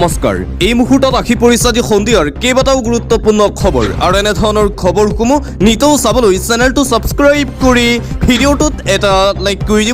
নমস্কাৰ এই মুহূৰ্তত আহি পৰিছে আজি সন্ধিয়াৰ কেইবাটাও গুৰুত্বপূৰ্ণ খবৰ আৰু এনে ধৰণৰ খবৰসমূহ নিতৌ চাবলৈ চেনেলটো সাবস্ক্ৰাইব কৰি ভিডিঅ'টোত এটা লাইক কৰি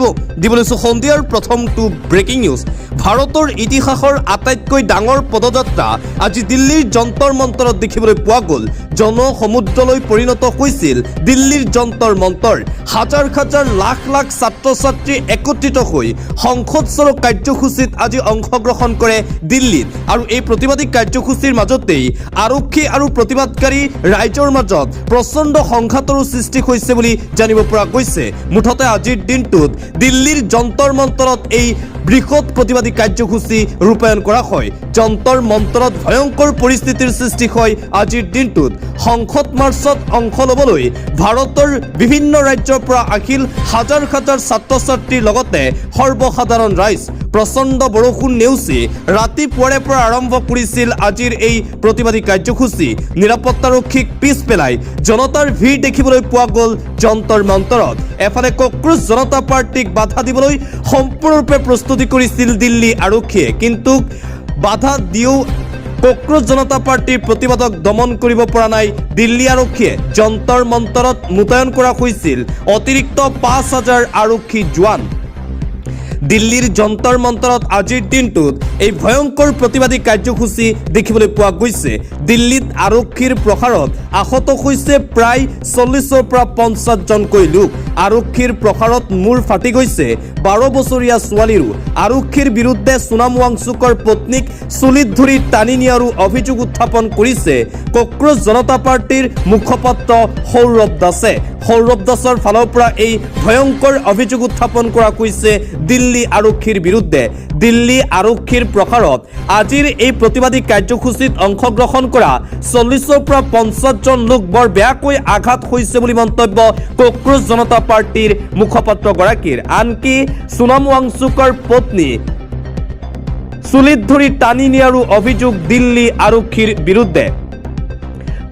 দিবলৈ সন্ধিয়াৰ প্ৰথমটো ব্ৰেকিং নিউজ ভাৰতৰ ইতিহাসৰ আটাইতকৈ ডাঙৰ পদযাত্ৰা আজি দিল্লীৰ যন্তৰ মন্তৰত দেখিবলৈ পোৱা গ'ল জনসমুদ্ৰলৈ পৰিণত হৈছিল দিল্লীৰ যন্তৰ মন্তৰ হাজাৰ হাজাৰ লাখ লাখ ছাত্ৰ ছাত্ৰী একত্ৰিত হৈ সংসদসৰ কাৰ্যসূচীত আজি অংশগ্ৰহণ কৰে দিল্লীত আৰু এই প্ৰতিবাদী কাৰ্যসূচীৰ মাজতেই আৰক্ষী আৰু প্ৰতিবাদকাৰী ৰাইজৰ মাজত প্ৰচণ্ড সংঘাতৰো সৃষ্টি হৈছে বুলি জানিব পৰা গৈছে মুঠতে আজিৰ দিনটোত দিল্লীৰ যন্তৰ মন্তৰত এই বৃহৎ প্ৰতিবাদী কাৰ্যসূচী ৰূপায়ণ কৰা হয় যন্তৰ মন্তৰত ভয়ংকৰ পৰিস্থিতিৰ সৃষ্টি হয় আজিৰ দিনটোত সংসদ মাৰ্চত অংশ ল'বলৈ ভাৰতৰ বিভিন্ন ৰাজ্যৰ পৰা আহিল হাজাৰ হাজাৰ ছাত্ৰ ছাত্ৰীৰ লগতে সৰ্বসাধাৰণ ৰাইজ প্ৰচণ্ড বৰষুণ নেওচি ৰাতিপুৱাৰে পৰা আৰম্ভ কৰিছিল আজিৰ এই প্ৰতিবাদী কাৰ্যসূচী নিৰাপত্তাৰক্ষীক পিছ পেলাই জনতাৰ ভিৰ দেখিবলৈ পোৱা গ'ল যন্তৰ মন্তৰত এফালে কক্ৰোচ জনতা পাৰ্টিক বাধা দিবলৈ সম্পূৰ্ণৰূপে প্ৰস্তুতি কৰিছিল দিল্লী আৰক্ষীয়ে কিন্তু বাধা দিও কক্ৰোচ জনতা পাৰ্টিৰ প্ৰতিবাদক দমন কৰিব পৰা নাই দিল্লী আৰক্ষীয়ে যন্তৰ মন্তৰত মোতায়েন কৰা হৈছিল অতিৰিক্ত ৫,০০০ আৰক্ষী জোৱান দিল্লীৰ যন্তৰ মন্তৰত আজিৰ দিনটোত এই ভয়ংকৰ প্ৰতিবাদী কাৰ্যসূচী দেখিবলৈ পোৱা গৈছে দিল্লীত আৰক্ষীৰ প্ৰহাৰত আহত হৈছে প্ৰায় ৪০ৰ পৰা ৫০জনকৈ লোক আৰক্ষীৰ প্ৰহাৰত মূৰ ফাটি গৈছে ১২ বছৰীয়া ছোৱালীৰো আৰক্ষীৰ বিৰুদ্ধে সোনাম ৱাংচুকৰ পত্নীক চুলিত ধৰি টানি নিয়াৰো অভিযোগ উত্থাপন কৰিছে কক্ৰোচ জনতা পাৰ্টিৰ মুখপাত্ৰ সৌৰভ দাসে সৌৰভ দাসৰ ফালৰ পৰা এই ভয়ংকৰ অভিযোগ উত্থাপন কৰা হৈছে দিল্লী আৰক্ষীৰ বিৰুদ্ধে দিল্লী আৰক্ষীৰ প্ৰহাৰত আজিৰ এই প্ৰতিবাদী কাৰ্যসূচীত অংশগ্ৰহণ কৰা ৪০ৰ পৰা ৫০জন লোক বৰ বেয়াকৈ আঘাত হৈছে বুলি মন্তব্য কক্ৰোচ জনতা পাৰ্টিৰ মুখপাত্ৰগৰাকীৰ আনকি সোনাম ৱাংচুকৰ পত্নী চুলিত ধৰি টানি নিয়াৰো অভিযোগ দিল্লী আৰক্ষীৰ বিৰুদ্ধে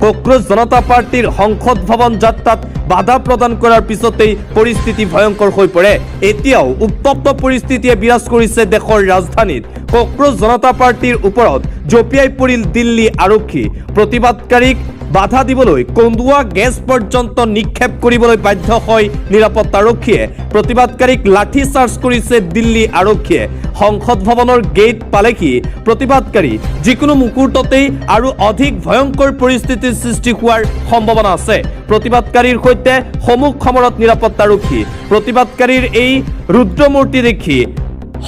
কক্ৰোচ জনতা পাৰ্টিৰ সংসদ ভৱন যাত্ৰাত বাধা প্ৰদান কৰাৰ পিছতেই পৰিস্থিতি ভয়ংকৰ হৈ পৰে এতিয়াও উত্তপ্ত পৰিস্থিতিয়ে বিৰাজ কৰিছে দেশৰ ৰাজধানীত কক্ৰোচ জনতা পাৰ্টিৰ ওপৰত জঁপিয়াই পৰিল দিল্লী আৰক্ষী প্ৰতিবাদকাৰীক বাধা দিবলৈ কন্দুৱা গেছ পৰ্যন্ত নিক্ষেপ কৰিবলৈ বাধ্য হয় নিৰাপত্তাৰক্ষীয়ে প্ৰতিবাদকাৰীক লাঠি চাৰ্জ কৰিছে দিল্লী আৰক্ষীয়ে সংসদ ভৱনৰ গেট পালেহি প্ৰতিবাদকাৰী যিকোনো মুহূৰ্ততেই আৰু অধিক ভয়ংকৰ পৰিস্থিতিৰ সৃষ্টি হোৱাৰ সম্ভাৱনা আছে প্ৰতিবাদকাৰীৰ সৈতে সমুখ সমৰত নিৰাপত্তাৰক্ষী প্ৰতিবাদকাৰীৰ এই ৰুদ্ৰমূৰ্তি দেখি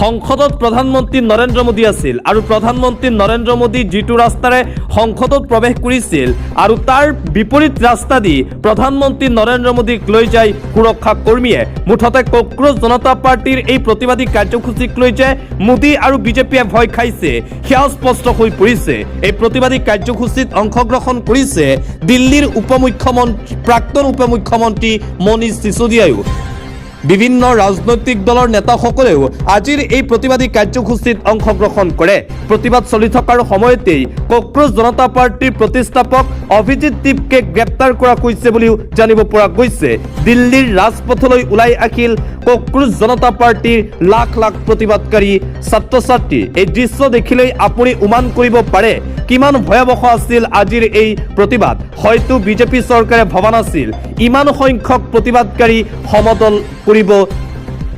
সংসদত প্ৰধানমন্ত্ৰী নৰেন্দ্ৰ মোদী আছিল আৰু প্ৰধানমন্ত্ৰী নৰেন্দ্ৰ মোদী যিটো ৰাস্তাৰে সংসদত প্ৰৱেশ কৰিছিল আৰু তাৰ বিপৰীত ৰাস্তা দি প্ৰধানমন্ত্ৰী নৰেন্দ্ৰ মোদীক লৈ যায় সুৰক্ষা কৰ্মীয়ে মুঠতে কক্ৰোচ জনতা পাৰ্টিৰ এই প্ৰতিবাদী কাৰ্যসূচীক লৈ যে মোদী আৰু বিজেপিয়ে ভয় খাইছে সেয়া স্পষ্ট হৈ পৰিছে এই প্ৰতিবাদী কাৰ্যসূচীত অংশগ্ৰহণ কৰিছে দিল্লীৰ প্ৰাক্তন উপ মুখ্যমন্ত্ৰী মনীষ সিসোদিয়ায়ো বিভিন্ন ৰাজনৈতিক দলৰ নেতাসকলেও আজিৰ এই প্ৰতিবাদী কাৰ্যসূচীত অংশগ্ৰহণ কৰে প্ৰতিবাদ চলি থকাৰ সময়তেই কক্ৰোচ জনতা পাৰ্টিৰ প্ৰতিষ্ঠাপক অভিজিত টিপকে গ্ৰেপ্তাৰ কৰা হৈছে বুলিও জানিব পৰা গৈছে দিল্লীৰ ৰাজপথলৈ ওলাই আহিল কক্ৰোচ জনতা পাৰ্টিৰ লাখ লাখ প্ৰতিবাদকাৰী ছাত্ৰ ছাত্ৰী এই দৃশ্য দেখিলেই আপুনি অনুমান কৰিব পাৰে কিমান ভয়াৱহ আছিল আজিৰ এই প্ৰতিবাদ হয়তো বিজেপি চৰকাৰে ভবা নাছিল ইমান সংখ্যক প্ৰতিবাদকাৰী সমদল কৰিব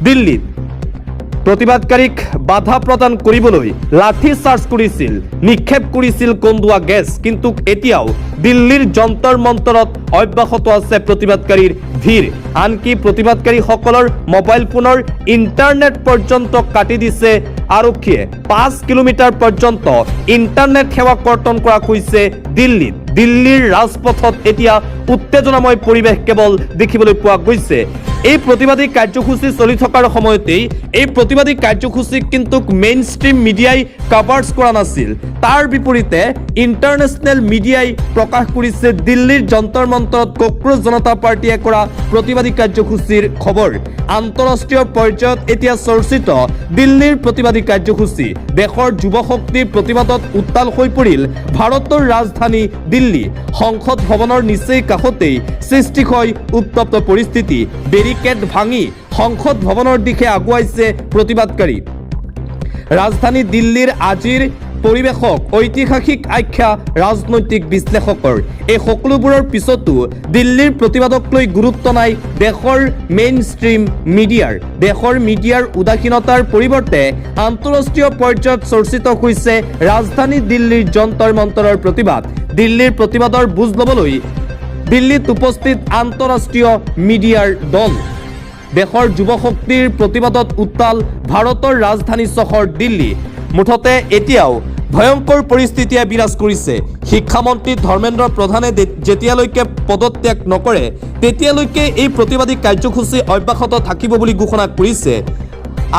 দিল্লীত প্ৰতিবাদকাৰীক বাধা প্ৰদান কৰিবলৈ লাঠি চাৰ্জ কৰিছিল নিক্ষেপ কৰিছিল কন্দুৱা গেছ কিন্তু এতিয়াও দিল্লীৰ যন্তৰ মন্তৰত অব্যাহত আছে প্ৰতিবাদকাৰীৰ ভিৰ আনকি প্ৰতিবাদকাৰীসকলৰ মোবাইল ফোনৰ ইণ্টাৰনেট পৰ্যন্ত কাটি দিছে আৰক্ষীয়ে ৫ কিলোমিটাৰ পৰ্যন্ত ইণ্টাৰনেট সেৱা কৰ্তন কৰা হৈছে দিল্লীত দিল্লীৰ ৰাজপথত এতিয়া উত্তেজনাময় পৰিৱেশ কেৱল দেখিবলৈ পোৱা গৈছে এই প্ৰতিবাদী কাৰ্যসূচী চলি থকাৰ সময়তেই এই প্ৰতিবাদী কাৰ্যসূচীক কিন্তু মেইন ষ্ট্ৰীম মিডিয়াই কভাৰ্ছ কৰা নাছিল তাৰ বিপৰীতে ইণ্টাৰনেশ্যনেল মিডিয়াই প্ৰকাশ কৰিছে দিল্লীৰ যন্তৰ মন্তৰত কক্ৰোচ জনতা পাৰ্টিয়ে কৰা প্ৰতিবাদী কাৰ্যসূচীৰ খবৰ আন্তঃৰাষ্ট্ৰীয় পৰ্যায়ত এতিয়া চৰ্চিত দিল্লীৰ প্ৰতিবাদী কাৰ্যসূচী দেশৰ যুৱ শক্তিৰ প্ৰতিবাদত উত্তাল হৈ পৰিল ভাৰতৰ ৰাজধানী দিল্লী সংসদ ভৱনৰ নিচেই কাষতেই সৃষ্টি হয় উত্তপ্ত পৰিস্থিতি বেৰিকেড ভাঙি সংসদ ভৱনৰ দিশে আগুৱাইছে প্ৰতিবাদকাৰী ৰাজধানী দিল্লীৰ আজিৰ পৰিৱেশক, ঐতিহাসিক আখ্যা, ৰাজনৈতিক বিশ্লেষকৰ এই সকলোবোৰৰ পিছতো দিল্লীৰ প্ৰতিবাদক লৈ গুৰুত্ব নাই দেশৰ মেইন ষ্ট্ৰীম মিডিয়াৰ। দেশৰ মিডিয়াৰ উদাসীনতাৰ পৰিৱৰ্তে আন্তঃৰাষ্ট্ৰীয় পৰ্যায়ত চৰ্চিত হৈছে ৰাজধানী দিল্লীৰ যন্তৰ মন্তৰৰ প্ৰতিবাদ। দিল্লীৰ প্ৰতিবাদৰ বুজ ল'বলৈ দিল্লীত উপস্থিত আন্তঃৰাষ্ট্ৰীয় মিডিয়াৰ দল। দেশৰ যুৱশক্তিৰ প্ৰতিবাদত উত্তাল ভাৰতৰ ৰাজধানী চহৰ দিল্লী। মুঠতে এতিয়াও ভয়ংকৰ পৰিস্থিতিয়ে বিৰাজ কৰিছে। শিক্ষামন্ত্ৰী ধৰ্মেন্দ্ৰ প্ৰধানে যেতিয়ালৈকে পদত্যাগ নকৰে তেতিয়ালৈকে এই প্ৰতিবাদী কাৰ্যসূচী অব্যাহত থাকিব বুলি ঘোষণা কৰিছে।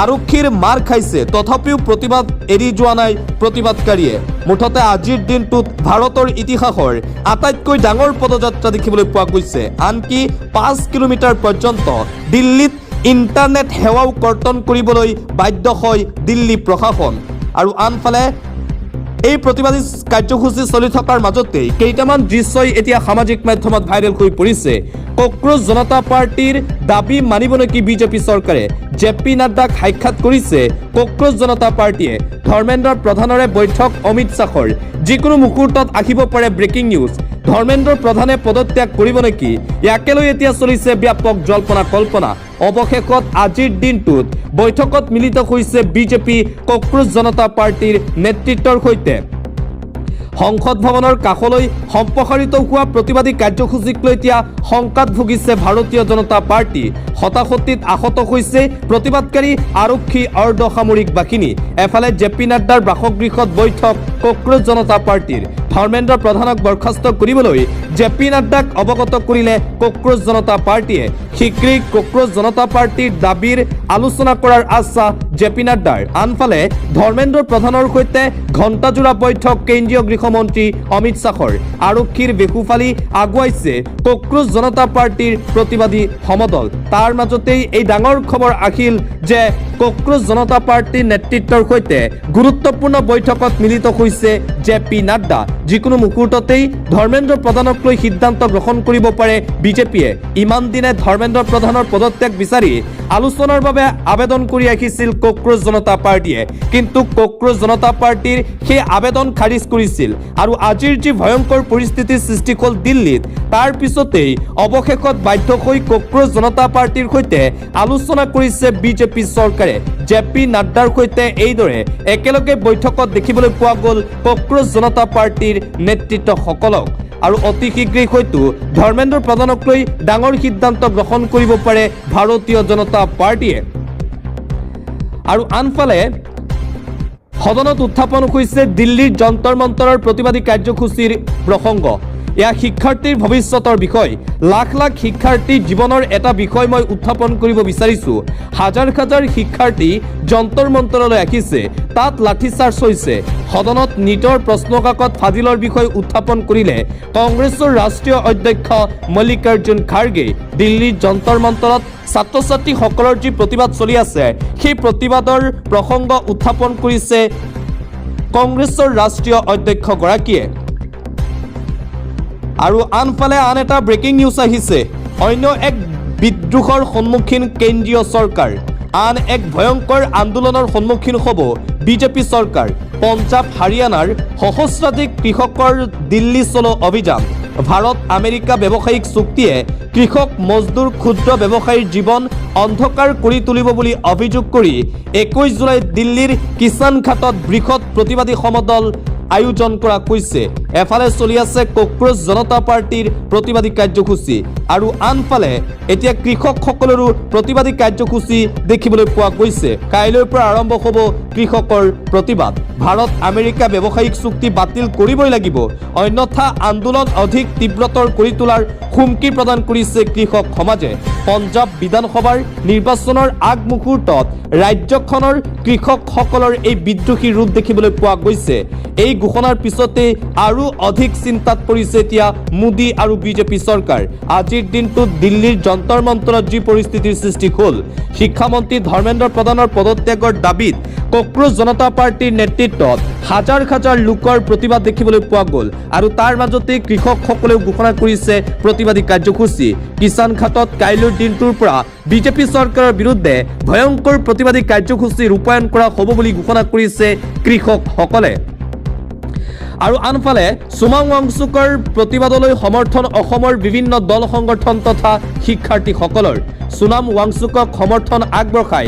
আৰক্ষীৰ মাৰ খাইছে তথাপিও প্ৰতিবাদ এৰি যোৱা নাই প্ৰতিবাদকাৰীয়ে। মুঠতে আজিৰ দিনটোত ভাৰতৰ ইতিহাসৰ আটাইতকৈ ডাঙৰ পদযাত্ৰা দেখিবলৈ পোৱা গৈছে। আনকি 5 কিলোমিটাৰ পৰ্যন্ত দিল্লীত ইণ্টাৰনেট সেৱাও কৰ্তন কৰিবলৈ বাধ্য হয় দিল্লী প্ৰশাসন। আৰু আনফালে এই প্ৰতিবাদী কাৰ্যসূচী চলি থকাৰ মাজতেই কেইটামান দৃশ্যই এতিয়া সামাজিক মাধ্যমত ভাইৰেল হৈ পৰিছে। কক্ৰোচ জনতা পাৰ্টিৰ দাবী মানিব নেকি বিজেপি চৰকাৰে? জেপি নাড্ডাক সাক্ষাৎ কৰিছে কক্ৰোচ জনতা পাৰ্টিয়ে। ধৰ্মেন্দ্ৰ প্ৰধানৰে বৈঠক অমিত শ্বাহৰ। যিকোনো মুহূৰ্তত আহিব পাৰে ব্ৰেকিং নিউজ। ধৰ্মেন্দ্ৰ প্ৰধানে পদত্যাগ কৰিব নেকি? ইয়াকে লৈ এতিয়া চলিছে ব্যাপক জল্পনা কল্পনা। অৱশেষত আজিৰ দিনটোত বৈঠকত মিলিত হৈছে বিজেপি কক্ৰোচ জনতা পাৰ্টিৰ নেতৃত্বৰ সৈতে। সংসদ ভৱনৰ কাষলৈ সম্প্ৰসাৰিত হোৱা প্ৰতিবাদী কাৰ্যসূচীক লৈ এতিয়া শংকাত ভুগিছে ভাৰতীয় জনতা পাৰ্টি। হতাশতিত আহত হৈছে প্ৰতিবাদকাৰী আৰক্ষী অৰ্ধসামৰিক বাহিনী। এফালে জেপি নাড্ডাৰ বাসগৃহত বৈঠক কক্ৰোচ জনতা পাৰ্টিৰ। ধৰ্মেন্দ্ৰ প্ৰধানক বৰ্খাস্ত কৰিবলৈ জেপি নাড্ডাক অৱগত কৰিলে কক্ৰোচ জনতা পাৰ্টিয়ে। শীঘ্ৰেই কক্ৰোচ জনতা পাৰ্টিৰ দাবীৰ আলোচনা কৰাৰ আশ্বাস জেপি নাড্ডাৰ। আনফালে ধৰ্মেন্দ্ৰ প্ৰধানৰ সৈতে ঘণ্টাজোৰা বৈঠক কেন্দ্ৰীয় গৃহমন্ত্ৰী অমিত শ্বাহৰ। আৰক্ষীৰ বেকুফালি আগুৱাইছে কক্ৰোচ জনতা পাৰ্টিৰ প্ৰতিবাদী সমদল। তাৰ মাজতেই এই ডাঙৰ খবৰ আহিল যে কক্ৰোচ জনতা পাৰ্টিৰ নেতৃত্বৰ সৈতে গুৰুত্বপূৰ্ণ বৈঠকত মিলিত হৈছে জেপি নাড্ডা। যিকোনো মুহূৰ্ততেই ধৰ্মেন্দ্ৰ প্ৰধানক লৈ সিদ্ধান্ত গ্ৰহণ কৰিব পাৰে বিজেপিয়ে। ইমান দিনে ধৰ্মেন্দ্ৰ প্ৰধানৰ পদত্যাগ বিচাৰি আলোচনাৰ বাবে আবেদন কৰি আহিছিল কক্ৰোচ জনতা পাৰ্টিয়ে, কিন্তু কক্ৰোচ জনতা পাৰ্টিৰ সেই আবেদন খাৰিজ কৰিছিল। আৰু আজিৰ যি ভয়ংকৰ পৰিস্থিতিৰ সৃষ্টি হ'ল দিল্লীত, তাৰ পিছতেই অৱশেষত বাধ্য হৈ কক্ৰোচ জনতা পাৰ্টিৰ সৈতে আলোচনা কৰিছে বিজেপি চৰকাৰে। জেপি নাড্ডাৰ সৈতে এইদৰে একেলগে বৈঠকত দেখিবলৈ পোৱা গ'ল কক্ৰোচ জনতা পাৰ্টিৰ নেতৃত্বসকলক। আৰু অতি শীঘ্ৰেই হয়তো ধৰ্মেন্দ্ৰ প্ৰধানক লৈ ডাঙৰ সিদ্ধান্ত গ্ৰহণ কৰিব পাৰে ভাৰতীয় জনতা পাৰ্টিয়ে। আৰু আনফালে সদনত উত্থাপন হৈছে দিল্লীৰ যন্তৰ মন্তৰৰ প্ৰতিবাদী কাৰ্যসূচীৰ প্ৰসংগ। এয়া শিক্ষাৰ্থীৰ ভৱিষ্যতৰ বিষয়। লাখ লাখ শিক্ষাৰ্থীৰ জীৱনৰ এটা বিষয় মই উত্থাপন কৰিব বিচাৰিছোঁ। হাজাৰ হাজাৰ শিক্ষাৰ্থী যন্তৰ মন্তৰলৈ আহিছে, তাত লাঠিচাৰ্জ হৈছে। সদনত নিটৰ প্ৰশ্নকাকত ফাদিলৰ বিষয় উত্থাপন কৰিলে কংগ্ৰেছৰ ৰাষ্ট্ৰীয় অধ্যক্ষ মল্লিকাৰ্জুন খাৰ্গে। দিল্লীৰ যন্তৰ মন্তৰত ছাত্ৰ ছাত্ৰীসকলৰ যি প্ৰতিবাদ চলি আছে সেই প্ৰতিবাদৰ প্ৰসংগ উত্থাপন কৰিছে কংগ্ৰেছৰ ৰাষ্ট্ৰীয় অধ্যক্ষগৰাকীয়ে। আৰু আনফালে আন এটা ব্ৰেকিং নিউজ আহিছে। অন্য এক বিদ্ৰোহৰ সন্মুখীন কেন্দ্ৰীয় চৰকাৰ। আন এক ভয়ংকৰ আন্দোলনৰ সন্মুখীন হ'ব বিজেপি চৰকাৰ। পঞ্জাৱ হাৰিয়ানাৰ সহস্ৰাধিক কৃষকৰ দিল্লী চলো অভিযান। ভাৰত আমেৰিকা ব্যৱসায়িক চুক্তিয়ে কৃষক মজদুৰ ক্ষুদ্ৰ ব্যৱসায়ীৰ জীৱন অন্ধকাৰ কৰি তুলিব বুলি অভিযোগ কৰি 21 জুলাইত দিল্লীৰ কিষাণ ঘাটত বৃহৎ প্ৰতিবাদী সমদল আয়োজন কৰা হৈছে। এফালে চলি আছে কক্ৰোচ জনতা পাৰ্টিৰ প্ৰতিবাদী কাৰ্যসূচী আৰু আনফালে এতিয়া কৃষকসকলৰো প্ৰতিবাদী কাৰ্যসূচী দেখিবলৈ পোৱা গৈছে। কাইলৈৰ পৰা আৰম্ভ হ'ব কৃষকৰ প্ৰতিবাদ। ভাৰত আমেৰিকা ব্যৱসায়িক চুক্তি বাতিল কৰিবই লাগিব, অন্যথা আন্দোলন অধিক তীব্ৰতৰ কৰি তোলাৰ হুমকি প্ৰদান কৰিছে কৃষক সমাজে। পঞ্জাৱ বিধানসভাৰ নিৰ্বাচনৰ আগমুহূৰ্তত ৰাজ্যখনৰ কৃষকসকলৰ এই বিদ্ৰোহী ৰূপ দেখিবলৈ পোৱা গৈছে। এই ঘোষণাৰ পিছতে আৰু অধিক চিন্তাত পৰিছে এতিয়া মোদী আৰু বিজেপি চৰকাৰ। আজিৰ দিনটোত দিল্লীৰ যন্তৰ মন্তৰত যি পৰিস্থিতিৰ সৃষ্টি হ'ল, শিক্ষামন্ত্ৰী ধৰ্মেন্দ্ৰ প্ৰধানৰ পদত্যাগৰ দাবীত কক্ৰোচ জনতা পাৰ্টিৰ নেতৃত্বত হাজাৰ হাজাৰ লোকৰ প্ৰতিবাদ দেখিবলৈ পোৱা গ'ল। আৰু তাৰ মাজতে কৃষকসকলেও ঘোষণা কৰিছে প্ৰতিবাদী কাৰ্যসূচী। কিষাণ ঘাটত কাইলৈৰ দিনটোৰ পৰা বিজেপি চৰকাৰৰ বিৰুদ্ধে ভয়ংকৰ প্ৰতিবাদী কাৰ্যসূচী ৰূপায়ণ কৰা হ'ব বুলি ঘোষণা কৰিছে কৃষকসকলে। আৰু আনফালে চুমা ৱাংচুকৰ প্ৰতিবাদলৈ সমৰ্থন অসমৰ বিভিন্ন দল সংগঠন তথা শিক্ষাৰ্থীসকলৰ চুনাম ৱাংচুকক সমৰ্থন আগবঢ়াই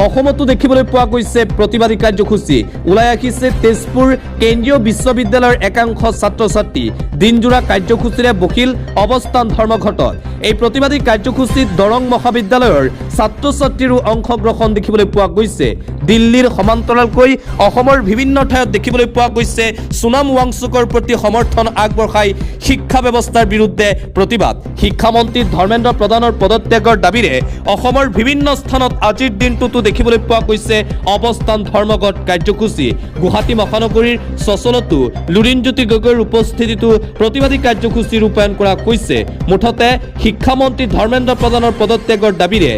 অসমতো দেখিবলৈ পোৱা গৈছে প্ৰতিবাদী কাৰ্যসূচী ওলাই আহিছে তেজপুৰ কেন্দ্ৰীয় বিশ্ববিদ্যালয়ৰ একাংশ ছাত্ৰ ছাত্ৰী দিনজোৰা কাৰ্যসূচীৰে বকিল অৱস্থান ধৰ্মঘটত এই প্ৰতিবাদী কাৰ্যসূচীত দৰং মহাবিদ্যালয়ৰ ছাত্ৰ ছাত্ৰীৰো অংশগ্ৰহণ দেখিবলৈ পোৱা গৈছে দিল্লীৰ সমান্তৰালকৈ অসমৰ বিভিন্ন ঠাইত দেখিবলৈ পোৱা গৈছে চুনাম ৱাংচুকৰ প্ৰতি সমৰ্থন আগবঢ়াই শিক্ষা ব্যৱস্থাৰ বিৰুদ্ধে প্ৰতিবাদ শিক্ষামন্ত্ৰী ধৰ্মেন্দ্ৰ প্ৰধানৰ পদত্যাগৰ দাবীৰে অসমৰ বিভিন্ন স্থানত আজিৰ দিনটোতো দেখিবলৈ পোৱা গৈছে অৱস্থান ধৰ্মঘট কাৰ্যসূচী গুৱাহাটী মহানগৰীৰ চচলতো লুৰিণজ্যোতি গগৈৰ উপস্থিতিতো প্ৰতিবাদী কাৰ্যসূচী ৰূপায়ণ কৰা হৈছে মুঠতে শিক্ষামন্ত্ৰী ধৰ্মেন্দ্ৰ প্ৰধানৰ পদত্যাগৰ দাবীৰে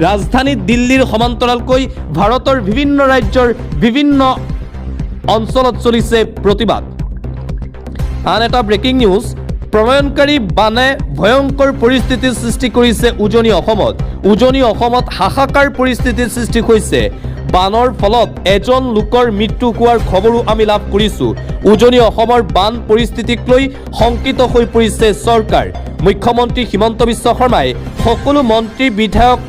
ৰাজধানী দিল্লীৰ সমান্তৰালকৈ ভাৰতৰ বিভিন্ন ৰাজ্যৰ বিভিন্ন অঞ্চলত চলিছে প্ৰতিবাদ আন এটা ব্ৰেকিং নিউজ প্ৰলয়নকাৰী বানে ভয়ংকৰ পৰিস্থিতিৰ সৃষ্টি কৰিছে উজনি অসমত হাহাকাৰ পৰিস্থিতিৰ সৃষ্টি হৈছে বানৰ ফলত এজন লোকৰ মৃত্যু হোৱাৰ খবৰো আমি লাভ কৰিছো উজনি অসমৰ বান পৰিস্থিতিক লৈ শংকিত হৈ পৰিছে চৰকাৰ মুখ্যমন্ত্ৰী হিমন্ত বিশ্ব শৰ্মাই সকলো মন্ত্ৰী বিধায়ক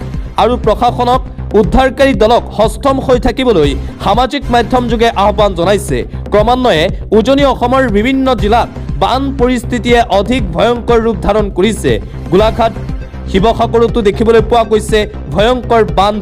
আৰু প্ৰশাসনক উদ্ধাৰকাৰী দলক সষ্টম হৈ থাকিবলৈ সামাজিক মাধ্যম যোগে আহ্বান জনাইছে ক্ৰমান্বয়ে উজনি অসমৰ বিভিন্ন জিলাত বান পৰিস্থিতিয়ে অধিক ভয়ংকৰ ৰূপ ধাৰণ কৰিছে গোলাঘাট শিৱসাগৰতো দেখিবলৈ পোৱা গৈছে ভয়ংকৰ বান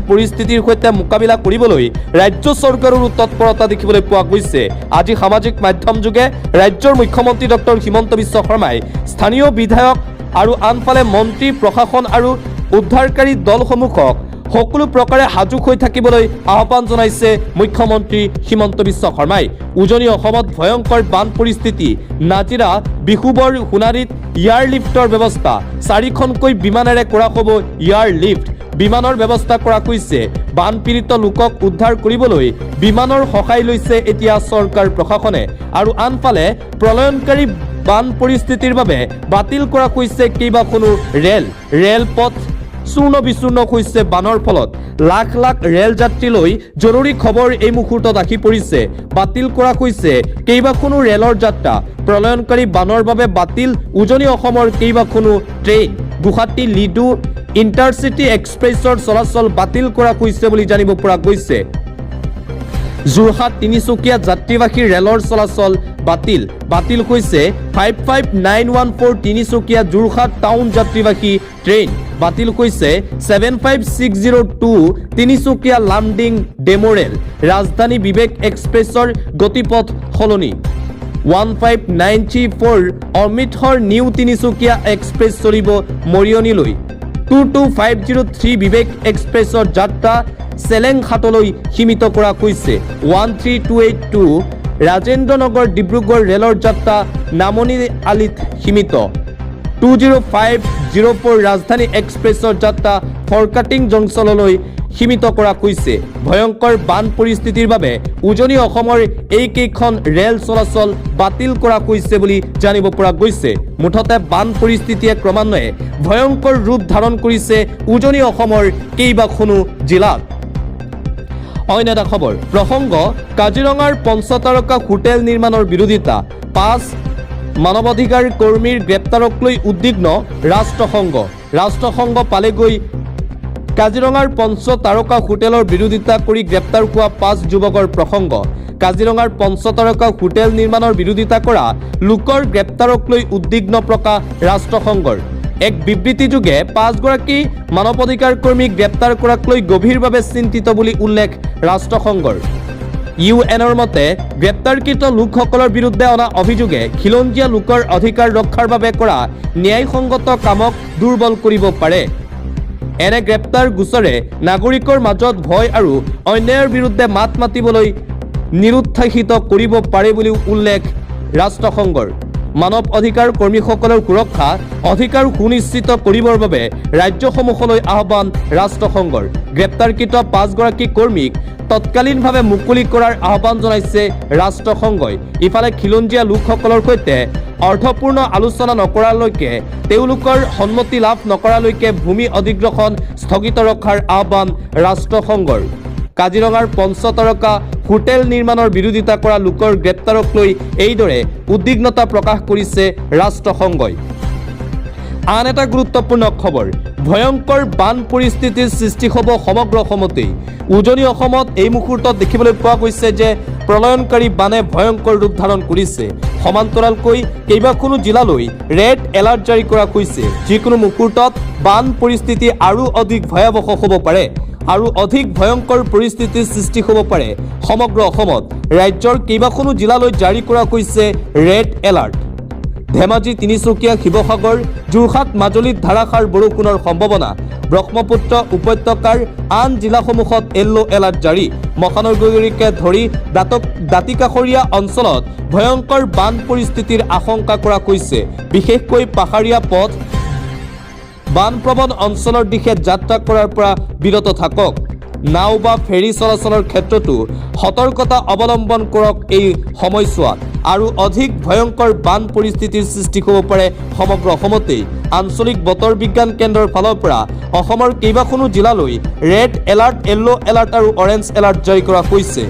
পৰিস্থিতিৰ সৈতে মোকাবিলা কৰিবলৈ ৰাজ্য চৰকাৰৰো তৎপৰতা দেখিবলৈ পোৱা গৈছে আজি সামাজিক মাধ্যম যোগে ৰাজ্যৰ মুখ্যমন্ত্ৰী ডক্টৰ হিমন্ত বিশ্ব শৰ্মাই স্থানীয় বিধায়ক আৰু আনফালে মন্ত্ৰী প্ৰশাসন আৰু উদ্ধাৰকাৰী দলসমূহক সকলো প্ৰকাৰে সাজু হৈ থাকিবলৈ আহ্বান জনাইছে মুখ্যমন্ত্ৰী হিমন্ত বিশ্ব শৰ্মাই উজনি অসমত ভয়ংকৰ বান পৰিস্থিতি নাজিৰা বিহুবৰ সোণাৰীত ইয়াৰ লিফ্টৰ ব্যৱস্থা 4খনকৈ বিমানেৰে কৰা হ'ব ইয়াৰ লিফ্ট বিমানৰ ব্যৱস্থা কৰা হৈছে বানপীড়িত লোকক উদ্ধাৰ কৰিবলৈ বিমানৰ সহায় লৈছে এতিয়া চৰকাৰ প্ৰশাসনে আৰু আনফালে প্ৰলয়নকাৰী বান পৰিস্থিতিৰ বাবে বাতিল কৰা হৈছে কেইবাখনো ৰেলপথ চূৰ্ণ বিচূৰ্ণ হৈছে বানৰ ফলত লাখ লাখ ৰেল যাত্ৰীলৈ জৰুৰী খবৰ এই মুহূৰ্তত আহি পৰিছে বাতিল কৰা হৈছে কেইবাখনো ৰেলৰ যাত্ৰা প্ৰলয়নকাৰী বানৰ বাবে বাতিল উজনি অসমৰ কেইবাখনো ট্ৰেইন গুৱাহাটী লিডু ইণ্টাৰচিটি এক্সপ্ৰেছৰ চলাচল বাতিল কৰা হৈছে বুলি জানিব পৰা গৈছে যোৰহাট তিনিচুকীয়া যাত্ৰীবাহী ৰেলৰ চলাচল বাতিল হৈছে 55914 তিনিচুকীয়া যোৰহাট টাউন যাত্ৰীবাহী ট্ৰেইন বাতিল হৈছে 75602 তিনিচুকীয়া লামডিং ডেমোৰেল ৰাজধানী বিবেক এক্সপ্ৰেছৰ গতিপথ সলনি 15934 অমৃতসৰ নিউ তিনিচুকীয়া এক্সপ্ৰেছ চলিব মৰিয়নীলৈ 22503 বিবেক এক্সপ্ৰেছৰ যাত্ৰা চেলেংঘাটলৈ সীমিত কৰা হৈছে 13282 ৰাজেন্দ্ৰ নগৰ ডিব্ৰুগড় ৰেলৰ যাত্ৰা নামনি আলিত সীমিত 20504 ৰাজধানী এক্সপ্ৰেছৰ যাত্ৰা ফৰকাটিং জংচনলৈ সীমিত কৰা হৈছে ভয়ংকৰ বান পৰিস্থিতিৰ বাবে উজনি অসমৰ এইকেইখন ৰেল চলাচল বাতিল কৰা হৈছে বুলি জানিব পৰা গৈছে মুঠতে বান পৰিস্থিতিয়ে ক্ৰমান্বয়ে ভয়ংকৰ ৰূপ ধাৰণ কৰিছে উজনি অসমৰ কেইবাখনো জিলাত অন্য এটা খবৰ প্ৰসংগ কাজিৰঙাৰ পঞ্চতাৰকা হোটেল নিৰ্মাণৰ বিৰোধিতা 5 মানৱাধিকাৰ কৰ্মীৰ গ্ৰেপ্তাৰক লৈ উদ্বিগ্ন ৰাষ্ট্ৰসংঘ পালেগৈ কাজিৰঙাৰ পঞ্চতাৰকা হোটেলৰ বিৰোধিতা কৰি গ্ৰেপ্তাৰ হোৱা 5 যুৱকৰ প্ৰসংগ কাজিৰঙাৰ পঞ্চতাৰকা হোটেল নিৰ্মাণৰ বিৰোধিতা কৰা লোকৰ গ্ৰেপ্তাৰক লৈ উদ্বিগ্ন প্ৰকাশ ৰাষ্ট্ৰসংঘৰ এক বিবৃতিযোগে 5 গৰাকী মানৱ অধিকাৰ কৰ্মীক গ্ৰেপ্তাৰ কৰাক লৈ গভীৰভাৱে চিন্তিত বুলি উল্লেখ ৰাষ্ট্ৰসংঘৰ ইউএনৰ মতে গ্ৰেপ্তাৰকৃত লোকসকলৰ বিৰুদ্ধে অনা অভিযোগে খিলঞ্জীয়া লোকৰ অধিকাৰ ৰক্ষাৰ বাবে কৰা ন্যায়সংগত কামক দুৰ্বল কৰিব পাৰে এনে গ্ৰেপ্তাৰ গোচৰে নাগৰিকৰ মাজত ভয় আৰু অন্যায়ৰ বিৰুদ্ধে মাত মাতিবলৈ নিৰুৎসাহিত কৰিব পাৰে বুলি উল্লেখ ৰাষ্ট্ৰসংঘৰ মানৱ অধিকাৰ কৰ্মীসকলৰ সুৰক্ষা অধিকাৰ সুনিশ্চিত কৰিবৰ বাবে ৰাজ্যসমূহলৈ আহ্বান ৰাষ্ট্ৰসংঘৰ গ্ৰেপ্তাৰকৃত 5 গৰাকী কৰ্মীক তৎকালীনভাৱে মুকলি কৰাৰ আহ্বান জনাইছে ৰাষ্ট্ৰসংঘই ইফালে খিলঞ্জীয়া লোকসকলৰ সৈতে অৰ্থপূৰ্ণ আলোচনা নকৰালৈকে তেওঁলোকৰ সন্মতি লাভ নকৰালৈকে ভূমি অধিগ্ৰহণ স্থগিত ৰখাৰ আহ্বান ৰাষ্ট্ৰসংঘৰ কাজিৰঙাৰ পঞ্চতৰকা হোটেল নিৰ্মাণৰ বিৰোধিতা কৰা লোকৰ গ্ৰেপ্তাৰক লৈ এইদৰে উদ্বিগ্নতা প্ৰকাশ কৰিছে ৰাষ্ট্ৰসংঘই। আন এটা গুৰুত্বপূৰ্ণ খবৰ, ভয়ংকৰ বান পৰিস্থিতিৰ সৃষ্টি হ'ব সমগ্ৰ অসমতেই। উজনি অসমত এই মুহূৰ্তত দেখিবলৈ পোৱা গৈছে যে প্ৰলয়নকাৰী বানে ভয়ংকৰ ৰূপ ধাৰণ কৰিছে। সমান্তৰালকৈ কেইবাখনো জিলালৈ ৰেড এলাৰ্ট জাৰি কৰা হৈছে। যিকোনো মুহূৰ্তত বান পৰিস্থিতি আৰু অধিক ভয়াৱহ হ'ব পাৰে আৰু অধিক ভয়ংকৰ পৰিস্থিতিৰ সৃষ্টি হ'ব পাৰে সমগ্ৰ অসমত। ৰাজ্যৰ কেইবাখনো জিলালৈ জাৰি কৰা হৈছে ৰেড এলাৰ্ট। ধেমাজি, তিনিচুকীয়া, শিৱসাগৰ, যোৰহাট, মাজুলীত ধাৰাসাৰ বৰষুণৰ সম্ভাৱনা। ব্ৰহ্মপুত্ৰ উপত্যকাৰ আন জিলাসমূহত য়েল্লো এলাৰ্ট জাৰি। মহানগৰীকে ধৰি দাঁতিকাষৰীয়া অঞ্চলত ভয়ংকৰ বান পৰিস্থিতিৰ আশংকা কৰা হৈছে। বিশেষকৈ পাহাৰীয়া পথ, বানপ্ৰৱণ অঞ্চলৰ দিশে যাত্ৰা কৰাৰ পৰা বিৰত থাকক। নাও বা ফেৰী চলাচলৰ ক্ষেত্ৰতো সতৰ্কতা অৱলম্বন কৰক। এই সময়ছোৱাত আৰু অধিক ভয়ংকৰ বান পৰিস্থিতিৰ সৃষ্টি হ'ব পাৰে সমগ্ৰ অসমতেই। আঞ্চলিক বতৰ বিজ্ঞান কেন্দ্ৰৰ ফালৰ পৰা অসমৰ কেইবাখনো জিলালৈ ৰেড এলাৰ্ট, য়েল্লো এলাৰ্ট আৰু অৰেঞ্জ এলাৰ্ট জাৰি কৰা হৈছে।